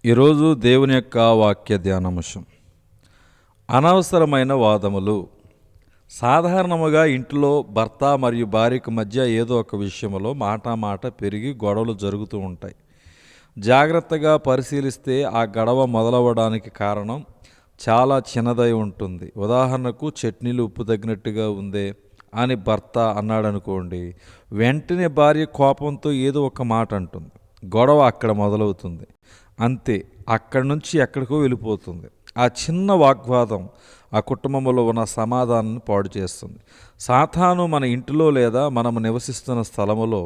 ఈరోజు దేవుని యొక్క వాక్య ధ్యానాంశం అనవసరమైన వాదములు. సాధారణముగా ఇంట్లో భర్త మరియు భార్యకు మధ్య ఏదో ఒక విషయంలో మాట పెరిగి గొడవలు జరుగుతూ ఉంటాయి. జాగ్రత్తగా పరిశీలిస్తే ఆ గొడవ మొదలవడానికి కారణం చాలా చిన్నదై ఉంటుంది. ఉదాహరణకు, చట్నీలు ఉప్పు తగ్గినట్టుగా ఉందే అని భర్త అన్నాడనుకోండి, వెంటనే భార్య కోపంతో ఏదో ఒక మాట అంటుంది. గొడవ అక్కడ మొదలవుతుంది. అంతే, అక్కడి నుంచి ఎక్కడికో వెళ్ళిపోతుంది. ఆ చిన్న వాగ్వాదం ఆ కుటుంబంలో ఉన్న సమాధానాన్ని పాడు చేస్తుంది. సాతాను మన ఇంటిలో లేదా మనము నివసిస్తున్న స్థలములో,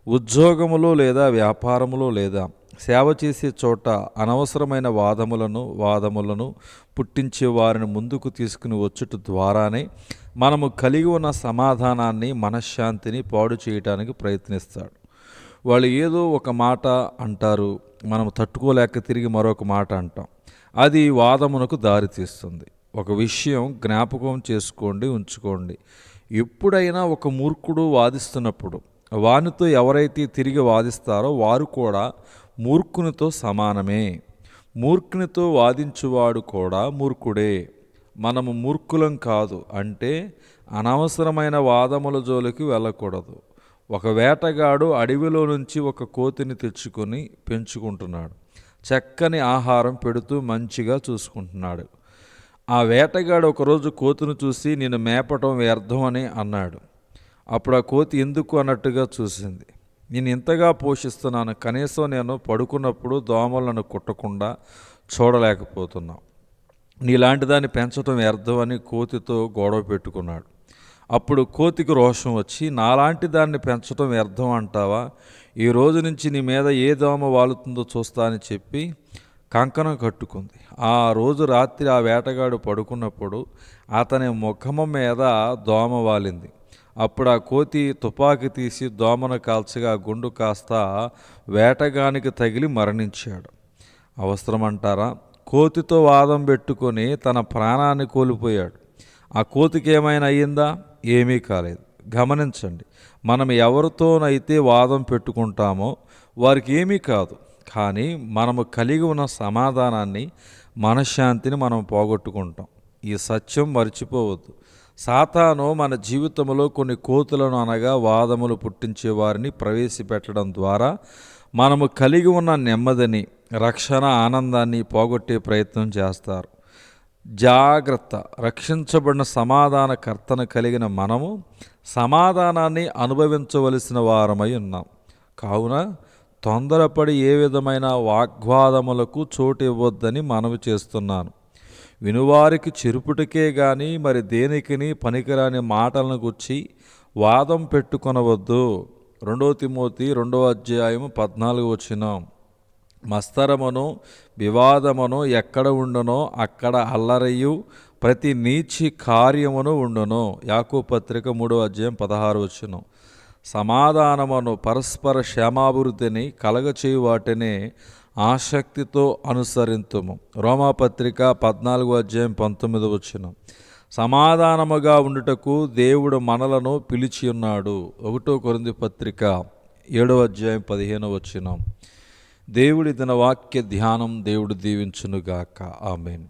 ఉద్యోగములో లేదా వ్యాపారములో లేదా సేవ చేసే చోట అనవసరమైన వాదములను పుట్టించే వారిని ముందుకు తీసుకుని వచ్చుట ద్వారానే మనము కలిగి ఉన్న సమాధానాన్ని, మనశ్శాంతిని పాడు చేయడానికి ప్రయత్నిస్తాడు. వాళ్ళు ఏదో ఒక మాట అంటారు, మనం తట్టుకోలేక తిరిగి మరొక మాట అంటాం. అది వాదమునకు దారితీస్తుంది. ఒక విషయం జ్ఞాపకం చేసుకోండి, ఉంచుకోండి. ఎప్పుడైనా ఒక మూర్ఖుడు వాదిస్తున్నప్పుడు వానితో ఎవరైతే తిరిగి వాదిస్తారో వారు కూడా మూర్ఖునితో సమానమే. మూర్ఖునితో వాదించువాడు కూడా మూర్ఖుడే. మనము మూర్ఖులం కాదు అంటే అనవసరమైన వాదముల జోలికి వెళ్ళకూడదు. ఒక వేటగాడు అడవిలో నుంచి ఒక కోతిని తెచ్చుకొని పెంచుకుంటున్నాడు. చక్కని ఆహారం పెడుతూ మంచిగా చూసుకుంటున్నాడు. ఆ వేటగాడు ఒకరోజు కోతిని చూసి, నేను మేపటం వ్యర్థం అని అన్నాడు. అప్పుడు ఆ కోతి ఎందుకు అన్నట్టుగా చూసింది. నేను ఇంతగా పోషిస్తున్నాను, కనీసం నేను పడుకున్నప్పుడు దోమలు నన్ను కుట్టకుండా చూడలేకపోతున్నావు. నీలాంటి దాన్ని పెంచడం వ్యర్థం అని కోతితో గొడవ పెట్టుకున్నాడు. అప్పుడు కోతికి రోషం వచ్చి, నాలాంటి దాన్ని పెంచడం వ్యర్థం అంటావా? ఈ రోజు నుంచి నీ మీద ఏ దోమ వాలుతుందో చూస్తా అని చెప్పి కంకణం కట్టుకుంది. ఆ రోజు రాత్రి ఆ వేటగాడు పడుకున్నప్పుడు అతని ముఖము మీద దోమ వాలింది. అప్పుడు ఆ కోతి తుపాకీ తీసి దోమను కాల్చగా గుండు కాస్త వేటగానికి తగిలి మరణించాడు. అవసరమంటారా? కోతితో వాదం పెట్టుకొని తన ప్రాణాన్ని కోల్పోయాడు. ఆ కోతికి ఏమైనా అయ్యిందా? ఏమీ కాలేదు. గమనించండి, మనం ఎవరితోనైతే వాదం పెట్టుకుంటామో వారికి ఏమీ కాదు. కానీ మనము కలిగి ఉన్న సమాధానాన్ని, మనశ్శాంతిని మనం పోగొట్టుకుంటాం. ఈ సత్యం మర్చిపోవద్దు. సాతాను మన జీవితంలో కొన్ని కోతులను అనగా వాదములు పుట్టించే వారిని ప్రవేశపెట్టడం ద్వారా మనము కలిగి ఉన్న నెమ్మదిని, రక్షణ, ఆనందాన్ని పోగొట్టే ప్రయత్నం చేస్తారు. జాగ్రత్త! రక్షించబడిన సమాధానకర్తను కలిగిన మనము సమాధానాన్ని అనుభవించవలసిన వారమై ఉన్నాం. కావున తొందరపడి ఏ విధమైన వాగ్వాదములకు చోటు ఇవ్వద్దని మనవి చేస్తున్నాను. వినువారికి చెరుపుటకే గాని మరి దేనికిని పనికిరాని మాటలను గుచ్చి వాదం పెట్టుకొనవద్దు. 2 తిమోతి 2:14 మస్తరమును వివాదమును ఎక్కడ ఉండునో అక్కడ అల్లరియు ప్రతి నీచి కార్యమును ఉండును. యాకోబు పత్రిక 3:16 సమాధానమును, పరస్పర క్షేమాభివృద్ధిని కలగచేయు వాటిని ఆసక్తితో అనుసరింతుము. రోమాపత్రిక 14:19 సమాధానముగా ఉండుటకు దేవుడు మనలను పిలిచి ఉన్నాడు. 1 కొరింథీ పత్రిక 7:15 దేవుడి దిన వాక్య ధ్యానం దేవుడు దీవించునుగాక. ఆమేన్.